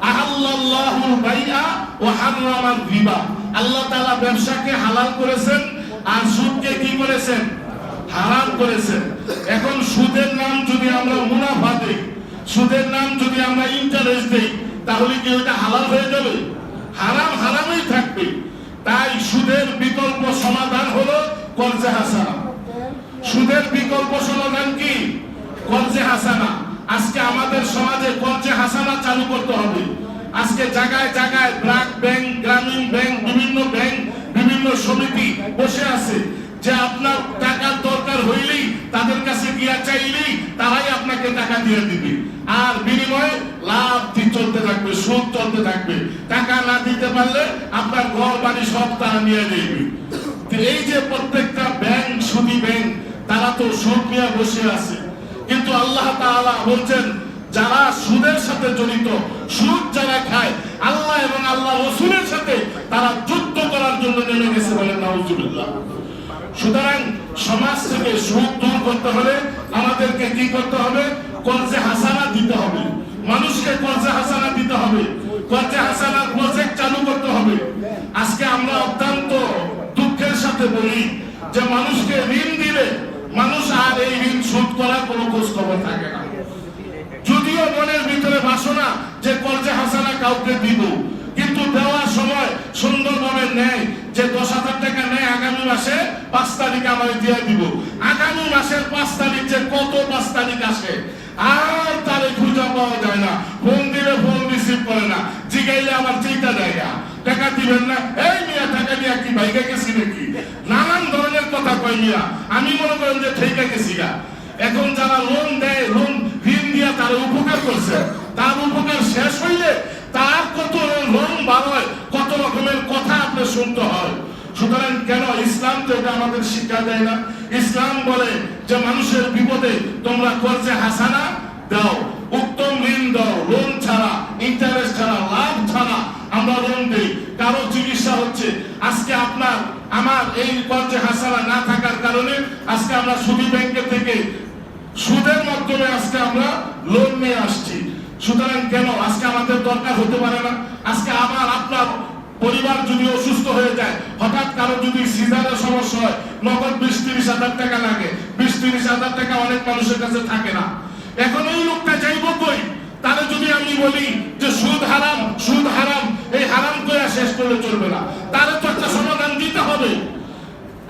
আহাল্লাল্লাহুল বাইআ ওয়া হারামার রিবা। আল্লাহ তাআলা ব্যবসাকে হালাল করেছেন আর সুদকে কি করেছেন? হারাম করেছেন। এখন সুদের নাম যদি আমরা মুনাফা দেই, সুদের নাম যদি আমরা ইন্টারেস্ট দেই, তাহলে কি ওটা হালাল হয়ে যাবে? হারাম হারামই থাকবে। তাই সুদের বিকল্প সমাধান হলো কর্জে হাসানা। সুদের বিকল্প সমাধান কি? কর্জে হাসানা। আজকে আমাদের সমাজে কর্জে হাসানা চালু করতে হবে। আজকে জায়গায় জায়গায় ব্র্যাক ব্যাংক, গ্রামীণ ব্যাংক, বিভিন্ন ব্যাংক, বিভিন্ন সমিতি বসে আছে যে আপনার টাকার দরকার হইলেই তাদের কাছে গিয়া চাইলেই তারাই আপনাকে টাকা দিয়ে দিবে, আর বিনিময়ে লাভ চলতে থাকবে, সুদ চলতে থাকবে। টাকা না দিতে পারলে আপনার ঘর বাড়ি সব তারা নিয়ে যাবে। এই যে প্রত্যেকটা ব্যাংক, সুদী ব্যাংক, তারা তো সুদ নিয়ে বসে আছে। কিন্তু আল্লাহ তাআলা বলছেন যারা সুদের সাথে জড়িত, সুদ যারা খায়, আল্লাহ এবং আল্লাহ রাসূলের সাথে তারা যুদ্ধ করার জন্য নেমে গেছে, বলেন নাউজুবিল্লাহ। সুতরাং সমাজ থেকে সুদ দূর করতে হলে আমাদেরকে কি করতে হবে? কর্জে হাসানা দিতে হবে। মানুষকে কর্জে হাসানা দিতে হবে। কর্জে হাসানার প্রজেক্ট চালু করতে হবে। আজকে আমরা অত্যন্ত দুঃখের সাথে বলি যে মানুষকে ঋণ দিলে মানুষ আর এই ঋণ শোধ করার কোনো খোঁজ খবর থাকে না। যদিও মনের ভিতরে বাসনা যে কর্জে হাসানা কাউকে দিব, কিন্তু দেওয়ার সময় সুন্দরভাবে নেয় যে 10,000 টাকা নেয়, আগামী মাসে 5 তারিখে আমার দিয়ে দিব। আগামী মাসের 5 তারিখ যে কত 5 তারিখ আসে আর তারে খুঁজে পাওয়া যায় না। ফোন দিলে ফোন রিসিভ করে না, জিগাইলে আবার চিন্তা জায়গা টাকা দিবেন না, এই মিয়া টাকা দিয়া কি ভাইগা গেছি নাকি, নানান ধরনের কথা কয় মিয়া। আমি মনে করেন যে ঠিকা গেছি গা। এখন যারা লোন দেয়, লোন ঋণ দিয়া তার উপকার করছে, তার উপকার শেষ হইলে তার কত লোন বাড়ায়, কত রকমের কথা আপনি শুনতে হয়। সুতরাং কেন ইসলাম তো এটা আমাদের শিক্ষা দেয় না? ইসলাম বলে যে মানুষের বিপদে তোমরা কর্জে হাসানা দাও, উত্তম ঋণ দাও, লোন ছাড়া, ইন্টারেস্ট ছাড়া, লাভ ছাড়া আমরা লোন দেই। কারো চিকিৎসা হচ্ছে, আজকে আপনার আমার এই কর্জে হাসানা না থাকার কারণে আজকে আমরা সুদী ব্যাংকের থেকে সুদের মাধ্যমে আজকে আমরা লোন নিয়ে আসছি। সুতরাং কেন আজকে আমাদের দরকার হতে পারে না? আজকে আবার আপনার পরিবার যদি অসুস্থ হয়ে যায়, হঠাৎ কারো যদি সিজারের সমস্যা হয়, নগদ 20-30 হাজার টাকা লাগে। 20-30 হাজার টাকা অনেক মানুষের কাছে থাকে না। এখন এই লোকটা যাইব কই? তাহলে যদি আমি বলি যে সুদ হারাম, সুদ হারাম, এই হারাম করে শেষ করলে চলবে না, তাহলে তো একটা সমাধান দিতে হবে।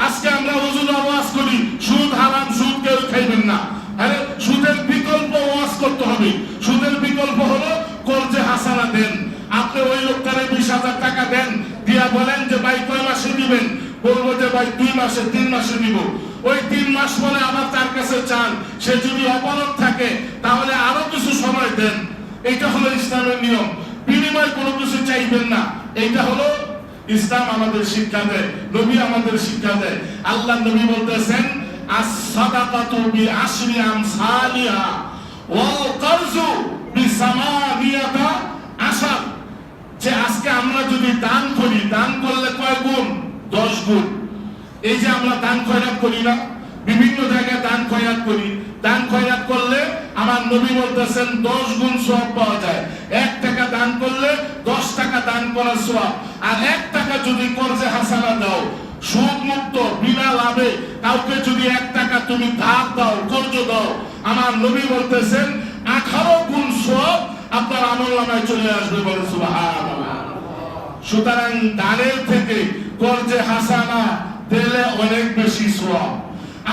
আজকে আমরা হুজুর আওয়াজ করি সুদ হারাম, সুদ কেউ খাইবেন না। আরে সুদের বিকল্প ওয়াজ করতে হবে। সুদের বিকল্প হলো কর্জে হাসানা দেন। আপনি ওই লোকটারে 20,000 টাকা দেন, দিয়া বলেন যে ভাই কয় মাসে দিবেন? বলবো যে ভাই 2 মাসে, 3 মাসে দিব। ওই 3 মাস পরে আবার তার কাছে চান, সে যদি অবরোধ থাকে তাহলে আরো কিছু সময় দেন। এইটা হলো ইসলামের নিয়ম। বিনিময় কোনো কিছু চাইবেন না। এইটা হলো ইসলাম আমাদের শিক্ষা দেয়, নবী আমাদের শিক্ষা দেয়। আল্লাহ নবী বলতেছেন as-sadaqatu bi-ashri amsalha wal qarzu bi-samaniyati ashar। যে আজকে আমরা যদি দান করি, দান করলে কয় গুণ? 10 গুণ। এই যে আমরা দান খয়রাত করি না, বিভিন্ন জায়গায় দান খয়রাত করি, দান খয়রাত করলে আমার নবী বলতেছেন 10 গুণ সওয়াব পাওয়া যায়। 1 টাকা দান করলে 10 টাকা দান করার সওয়াব। আর 1 টাকা যদি কর্জে হাসানা দাও, সুদ মুক্ত, বিনা লাভে কাউকে যদি 1 টাকা তুমি ধার দাও, কর্জ দাও, আমার নবী বলতেছেন 18 গুণ সওয়াব আপনার আমলনামায় চলে আসবে। বলে সুবহানাল্লাহ। সুতরাং দানের থেকে কর্জে হাসানা দিলে অনেক বেশি সওয়াব।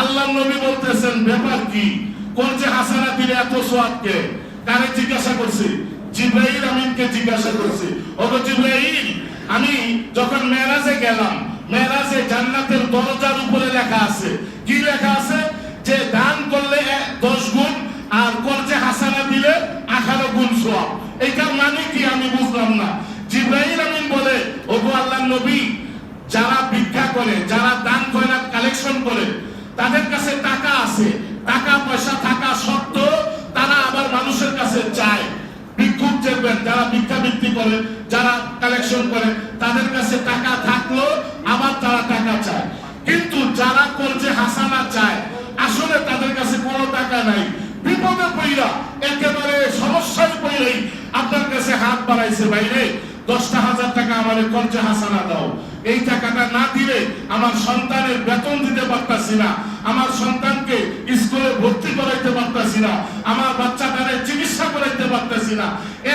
আল্লাহর নবী বলতেছেন ব্যাপার কি? কর্জে হাসানা দিলে এত সওয়াব কে? কারে জিজ্ঞাসা করছে? জিবরাইল আমিনকে জিজ্ঞাসা করছে, ওগো জিবরাইল, আমি যখন মেরাজে গেলাম, মেরাজে জান্নাতের দরজার উপরে লেখা আছে, কি লেখা আছে? যে দান করলে 10 গুণ আর কর্জে হাসানা দিলে 18 গুণ সওয়াব। পয়সা থাকা সত্ত্বেও তারা আবার মানুষের কাছে চায়। ভিক্ষুক দেখবেন যারা ভিক্ষাবৃত্তি করে, যারা কালেকশন করে, তাদের কাছে টাকা থাকলো আবার তারা টাকা চায়। কিন্তু যারা কর্জে হাসানা চায় আসলে তাদের কাছে কোনো টাকা নাই, বিপদে পড়া একেবারে সমস্যায় পড়লেই আপনার কাছে হাত বাড়াইছে, বাইরে 10,000 টাকা আমার কর্জে হাসানা দাও, এই টাকাটা না দিলে আমার সন্তানের বেতন দিতে পারতাছি না, আমার সন্তানকে স্কুলে ভর্তি করাইতে পারতাছি না, আমার বাচ্চাটারে চিকিৎসা করাইতে পারতাছি না,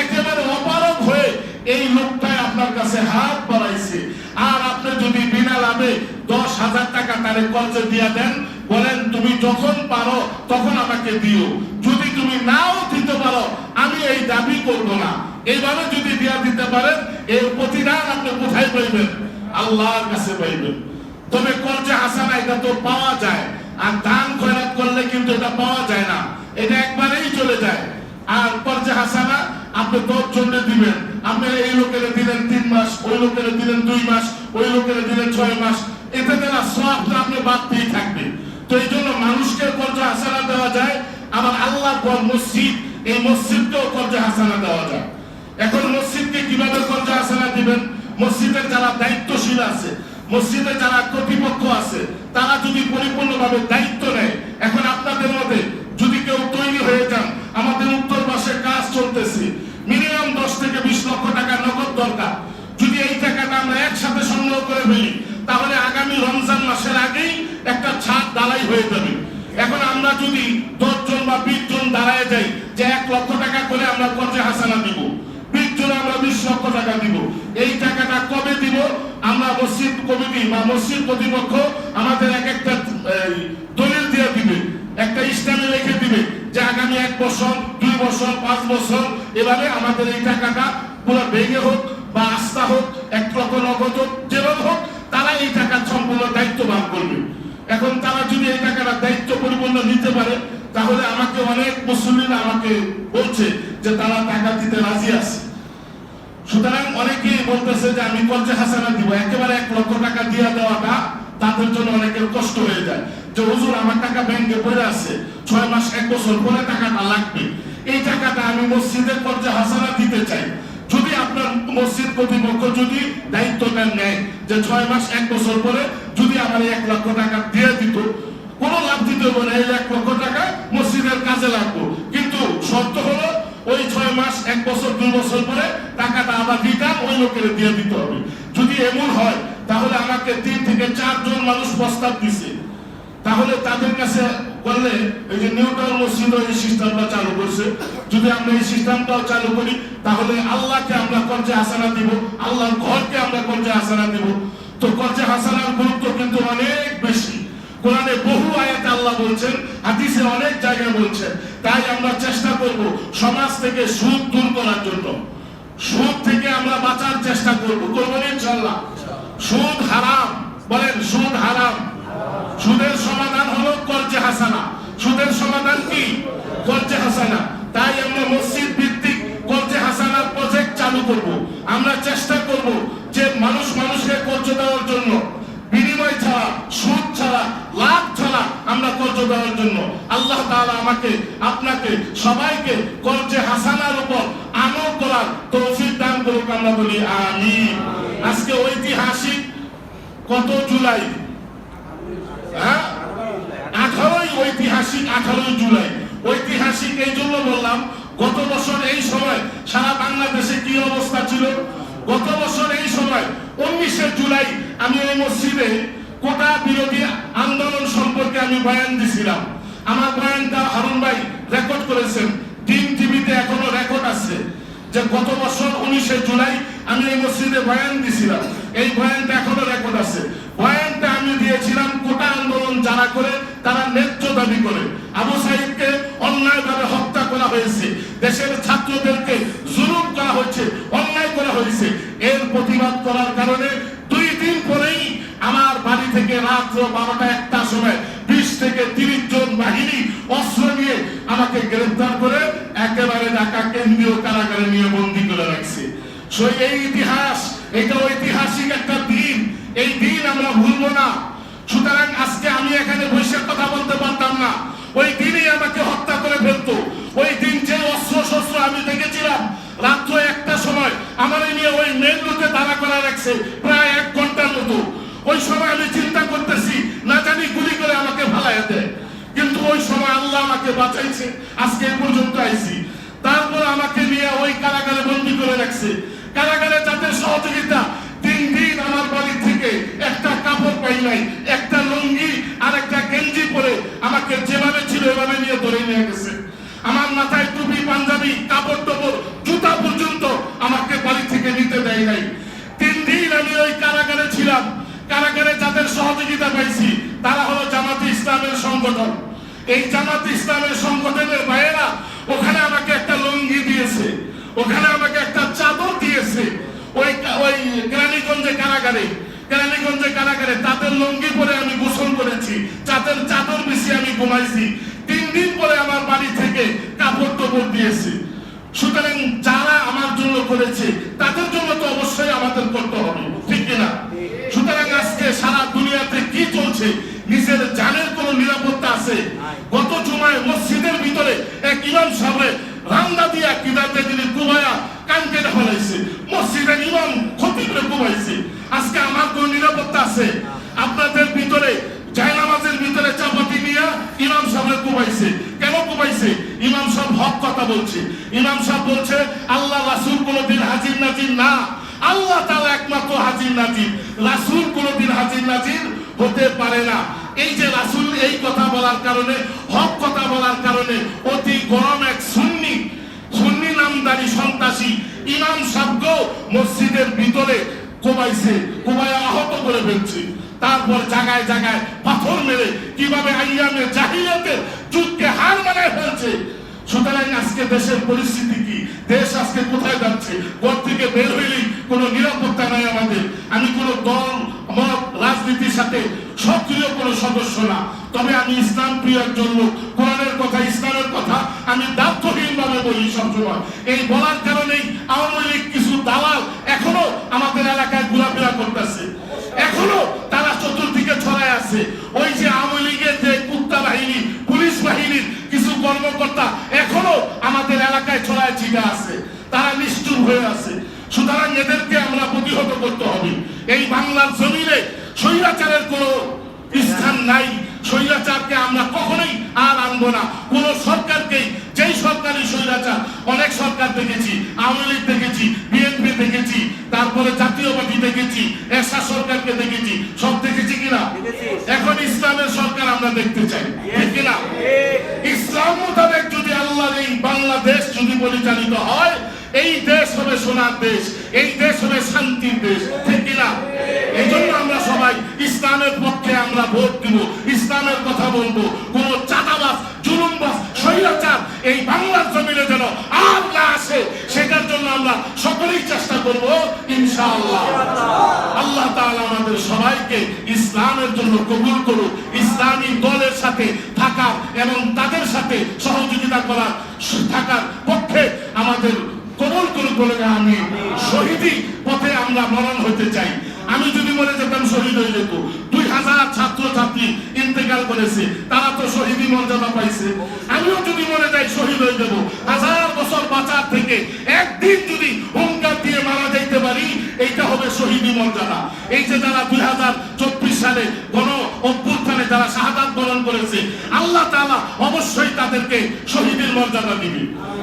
একেবারে অপারগ হয়ে এই লোকটাই আপনার কাছে হাত বাড়াইছে। আর আপনি যদি বিনা লাভে 10,000 টাকা তারে কর্জে দিয়া দেন, বলেন তুমি যখন পারো তখন আমাকে দিও, যদি তুমি নাও দিতে পারো আমি এই দাবি করব না, এইভাবে যদি দিয়া দিতে পারেন এর প্রতিদান আপনি কোথায় পাইবেন? আল্লাহর কাছে পাইবেন। তবে কর্জে হাসানা এটা তো পাওয়া যায়, আর দান খয়রাত করলে কিন্তু এটা পাওয়া যায় না, এটা একবারেই চলে যায়। আর কর্জে হাসানা আপনি 10 জনে দিবেন, আপনি এই লোকের দিলেন 3 মাস, ওই লোকের দিলেন 2 মাস, ওই লোকের দিলেন 6 মাস, এতে দ্বারা সবটা আপনি বাড়তেই থাকবে। তো এই জন্য মানুষকে কর্জে হাসানা দেওয়া যায়, আবার আল্লাহর ঘর মসজিদ, এই মসজিদকেও কর্জে হাসানা দেওয়া যায়। এখন মসজিদকে কিভাবে কর্জে হাসানা দিবেন? মসজিদের যারা দায়িত্বশীল আছে, মসজিদে যারা কর্তৃপক্ষ আছে, তারা যদি পরিপূর্ণভাবে দায়িত্ব নেয়। এখন আপনাদের মধ্যে যদি কেউ তৈরি হয়ে যান, আমাদের উত্তর পাশে কাজ চলতেছে, মিনিমাম 10 থেকে 20 লক্ষ টাকা নগদ দরকার, যদি এই টাকাটা আমরা একসাথে সংগ্রহ করে ফেলি তাহলে আগামী রমজান মাসের আগেই একটা ছাদ ঢালাই হয়ে যাবে। এখন আমরা যদি 10 জন বা 20 জন দাঁড়ায় যাই যে 1 লক্ষ টাকা করে আমরা কর্জে হাসানা দিব, 20 জনে আমরা 20 লক্ষ টাকা দিব, এই টাকাটা কবে দিব? আমরা মসজিদ কমিটি বা মসজিদ কর্তৃপক্ষ আমাদের এক একটা দলিল দিয়ে দিবে, একটা ইসলামে লিখে দিবে যে আগামী 1 বছর, 2 বছর, 5 বছর এভাবে আমাদের এই টাকাটা পুরো ভেঙে হোক বা আস্থা হোক, 1 লক্ষ নগদ হোক, যেভাবে হোক, তারা এই টাকার সম্পূর্ণ দায়িত্ব ভাগ করবে। এখন তারা যদি এই টাকাটা দায়িত্ব পরিপূর্ণ নিতে পারে তাহলে আমাকে অনেক মুসল্লিরা আমাকে বলছে যে তারা টাকা দিতে রাজি আছে। সুতরাং অনেকেই বলতেছে যে আমি কর্জে হাসানা দিব, একেবারে 1 লক্ষ টাকা দিয়ে দেওয়াটা তাদের জন্য অনেকের কষ্ট হয়ে যায়, যে হুজুর আমার টাকা ব্যাংকে পড়ে আছে, 6 মাস 1 বছর পরে টাকাটা লাগবে, এই টাকাটা আমি মসজিদের কর্জে হাসানা দিতে চাই। যদি আপনার মসজিদ কর্তৃপক্ষ যদি দায়িত্বটা নেয় যে 6 মাস 1 বছর পরে যদি আমার 1 লক্ষ টাকা দিয়ে দিত, কোনো লাভ দিতে হবে না, এই 1 লক্ষ টাকা মসজিদের কাজে লাগবে, কিন্তু শর্ত হলো ওই 6 মাস 1 বছর 2 বছর পরে টাকাটা আবার রিটার্ন ওই লোকের দিয়ে দিতে হবে। যদি এমন হয় তাহলে আমাকে 3 থেকে 4 জন মানুষ প্রস্তাব দিছে, তাহলে তাদের কাছে বললে এই যে নিউটাউন মসজিদ এই সিস্টেমটা চালু করছে, যদি আমরা এই সিস্টেমটাও চালু করি তাহলে আল্লাহকে আমরা কর্জে হাসানা দিব, আল্লাহর ঘরকে আমরা কর্জে হাসানা দিব। তো কর্জে হাসানার গুরুত্ব কিন্তু অনেক বেশি, কোরআনে বহু আয়াতে আল্লাহ বলছেন, হাদিসে অনেক জায়গায় বলছেন। তাই আমরা চেষ্টা করব সমাজ থেকে সুদ দূর করার জন্য, সুদ থেকে আমরা বাঁচার চেষ্টা করব, করব না ইনশাআল্লাহ। সুদ হারাম, বলেন সুদ হারাম। সুদের সমাধান হলো কর্জে হাসানা। সুদের সমাধান কি? কর্জে হাসানা। তাই আমরা মসজিদ ভিত্তিক কর্জে হাসানার প্রজেক্ট চালু করব। আমরা চেষ্টা করব যে মানুষ মানুষকে কর্জ দেওয়ার জন্য, বিনিময় ছাড়া, সুদ ছাড়া, লাভ ছাড়া আমরা কর্জ দেওয়ার জন্য। আল্লাহ তাআলা আমাকে, আপনাকে, সবাইকে কর্জে হাসানার উপর আমল করার তৌফিক দান করুক, আমরা বলি আমিন। আজকে ঐতিহাসিক কত জুলাই? 18 ঐতিহাসিক 18 জুলাই। ঐতিহাসিক এই জন্য বললাম, গত বছর এই সময় সারা বাংলাদেশে কি অবস্থা ছিল? গত বছর এই সময় 19শে জুলাই আমি এই মসজিদে কোটা বিরোধী আন্দোলন সম্পর্কে আমি বয়ান দিছিলাম। আমার বয়ানটা হারুন ভাই রেকর্ড করেছেন, টিম টিভিতে এখনো রেকর্ড আছে যে গত বছর 19শে জুলাই আমি এই মসজিদে বয়ান দিছিলাম। এই বয়ানটা এখনো রেকর্ড আছে। বয়ানটা আমি দিয়েছিলাম কোটা আন্দোলন যারা করে তারা ন্যায্য দাবি করে। আবু সাইদকে অন্যায়ভাবে হত্যা করা হয়েছে, দেশের ছাত্রদেরকে জুলুম করা হয়েছে, অন্যায় করা হয়েছে। এর প্রতিবাদ করার কারণে 2 দিন পরেই আমার বাড়ি থেকে রাত 12টা-1টার সময় 20 থেকে 30 জন বাহিনী অস্ত্র নিয়ে আমাকে গ্রেফতার করে একেবারে ঢাকা কেন্দ্রীয় কারাগারে নিয়ে বন্দী করে রাখছে। এই ইতিহাস, এটা ঐতিহাসিক একটা দিন, এই দিন আমরা ভুলবো না। সুতরাং আজকে আমি এখানে বসে কথা বলতে পারতাম না, ওই দিনই আমাকে হত্যা করে ফেলতো। ওই দিন যে অস্ত্র শস্ত্র আমি দেখেছিলাম, রাত্র 1টার সময় আমার নিয়ে ওই মেন রোডে দাঁড়া করা রাখছে প্রায় 1 ঘন্টার মতো। ওই সময় আমি চিন্তা করতেছি না জানি গুলি করে আমাকে ফালাইয়া দেয়, কিন্তু ওই সময় আল্লাহ আমাকে বাঁচাইছে, আজকে এই পর্যন্ত আইছি। তারপর আমাকে নিয়ে ওই কারাগারে বন্দী করে রাখছে। কারাগারে যাদের সহযোগিতা, 3 দিন আমার বাড়ি থেকে একটা কাপড় পাই নাই, একটা লুঙ্গি আর একটা গেঞ্জি পরে আমাকে যেভাবে ছিল এভাবে নিয়ে ধরে নিয়ে গেছে। আমার মাথায় টুপি, পাঞ্জাবি, কাপড় টপড়, জুতা পর্যন্ত আমাকে বাড়ি থেকে নিতে দেয় নাই। 3 দিন আমি ওই কারাগারে ছিলাম। কারাগারে যাদের সহযোগিতা পাইছি তারা হলো জামাতে ইসলামের সংগঠন। এই জামাতে ইসলামের সংগঠনের ভাইয়েরা ওখানে আমাকে একটা লুঙ্গি দিয়েছে, ওখানে আমাকে একটা চাদর দিয়েছে। ওই কেরানীগঞ্জে কারাগারে তাদের লুঙ্গি পরে আমি গোসল করেছি, চাদর বিছিয়ে আমি ঘুমাইছি। 3 দিন পরে আমার বাড়ি থেকে কাপড় টপড় দিয়েছে। সুতরাং যারা আমার জন্য করেছে তাদের জন্য তো অবশ্যই আমাদের করতে হবে, ঠিক কিনা? সুতরাং আজকে সারা দুনিয়াতে কি চলছে, নিজের জানের কোনো নিরাপত্তা আছে? গত জুমায় মসজিদের ভিতরে এক ইমাম সাহেব রান্দা দিয়া কিদাতে তিনি কুবায়া কান কেটে ফেলাইছে, মসজিদের ইমাম খতিবরে কুবাইছে। আজকে আমার কোনো নিরাপত্তা আছে? আপনাদের ভিতরে জায়নামাজের ভিতরে চাপাতি নিয়ে ইমাম সাহেব কুবাইছে। কেন কুবাইছে? ইমাম সাহেব হক কথা বলছে। ইমাম সাহেব বলছে আল্লাহ রাসূল কোনদিন হাজির নাজির না, আল্লাহ তাআলা একমাত্র হাজির নাজির, রাসূল কোনদিন হাজির নাজির হতে পারে না। এই যে রাসূল এই কথা বলার কারণে, হক কথা বলার কারণে অতি গরম এক সুন্নি নামদারি সন্ত্রাসী ইমাম সাহেবকে মসজিদের ভিতরে কোবাইছে, কোবায়া আহত করে ফেলছে। তারপর জায়গায় জায়গায় পাথর মেরে কিভাবে আইয়ামে জাহিলিয়াতের যুগকে হার মানায় ফেলছে। সুতরাং আজকে দেশের পরিস্থিতি কি? দেশ আজকে কোথায় যাচ্ছে? ঘর থেকে বের হইলেই কোনো নিরাপত্তা নাই আমাদের। আমি কোনো দল মত রাজনীতির সাথে সক্রিয় কোনো সদস্য না, তবে আমি ইসলাম প্রিয় একজন লোক। কোরআনের কথা, ইসলামের কথা আমি দায়িত্বহীন ভাবে বলি সবসময়। এই বলার কারণেই আওয়ামী লীগ কিছু দালাল এখনো আমাদের এলাকায় ঘোরাফেরা করতেছে, এখনো তারা চতুর্দিকে ছড়ায় আছে। ওই যে আওয়ামী লীগের যে কুত্তা বাহিনী, পুলিশ বাহিনীর কিছু কর্মকর্তা এখনো আমাদের এলাকায় ছড়ায় ছিটা আছে, তারা নিষ্ঠুর হয়ে আছে। সুতরাং এদেরকে আমরা প্রতিহত করতে হবে। এই বাংলার জমিনে স্বৈরাচারের কোনো স্থান নাই। স্বৈরাচারকে আমরা কখনোই আর আনবো না। কোন সরকারকেই, যেই সরকারি স্বৈরাচার, অনেক সরকার দেখেছি, আওয়ামী লীগ দেখেছি, বিএনপি দেখেছি, তারপরে জাতীয় পার্টি দেখেছি, এরশাদ সরকারকে দেখেছি, সব দেখেছি কিনা? এখন ইসলামের সরকার আমরা দেখতে চাই, ঠিক কিনা? ইসলাম মোতাবেক যদি আল্লাহর এই বাংলাদেশ যদি পরিচালিত হয়, এই দেশ হবে সোনার দেশ, এই দেশ হবে শান্তির দেশ, ঠিক কিনা? এই জন্য আমরা সবাই ইসলামের পক্ষে আমরা ভোট দিব, ইসলামের কথা বলবো। কোন চাঁদাবাজ, জুলুমবাজ, স্বৈরাচার এই বাংলার জমিনে যেন আর না আসে, সেটার জন্য আমরা সকলেই চেষ্টা করব ইনশাআল্লাহ। আল্লাহ তাআলা আমাদের সবাইকে ইসলামের জন্য কবুল করুন, ইসলামী দলের সাথে থাকার এবং তাদের সাথে সহযোগিতা করার থাকার পক্ষে আমাদের কবুল করুন বলে আমি শহীদি পথে আমরা মরণ হতে চাই। আমি যদি মরে যেতাম শহীদ হয়ে যেত। 2000 ছাত্র ছাত্রী ইন্তেকাল করেছে, তারা তো শহীদি মর্যাদা পাইছে। আমিও যদি মরে যাই শহীদ হয়ে যাব। 1000 বছর বাঁচার থেকে একদিন যদি হুঙ্কার দিয়ে মারা যাইতে পারি, এইটা হবে শহীদি মর্যাদা। এই যে যারা 2024 সালে গণ অভ্যুত্থানে যারা শাহাদাত বরণ করেছে, আল্লাহ তাআলা অবশ্যই তাদেরকে শহীদের মর্যাদা দিবে।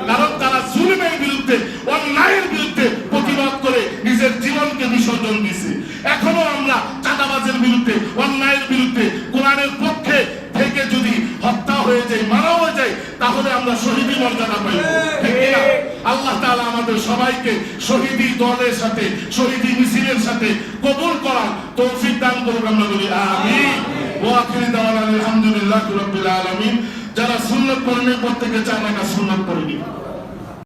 কারণ তারা জুলুমের বিরুদ্ধে, অন্যায়ের বিরুদ্ধে প্রতিবাদ করে নিজের জীবনকে বিসর্জন দিয়েছে। এখনো আমরা চাঁদাবাজের বিরুদ্ধে, অন্যায়ের বিরুদ্ধে কোরআনের পক্ষে থেকে যদি হত্যা হয়ে যায়, মারা হয়ে যায়, তাহলে আমরা শহীদি মর্যাদা পাই, ঠিক না? আল্লাহ তাআলা আমাদের সবাইকে শহীদি দলের সাথে, শহীদি মিছিলের সাথে কবুল করার তৌফিক দান করুন, আমরা বলি আমিন। ওয়া আখিরু দাওয়ানা আলহামদুলিল্লাহি রাব্বিল আলামিন। যারা সুন্নাত পড়েন প্রত্যেকে চান না সুন্নাত পড়েনি।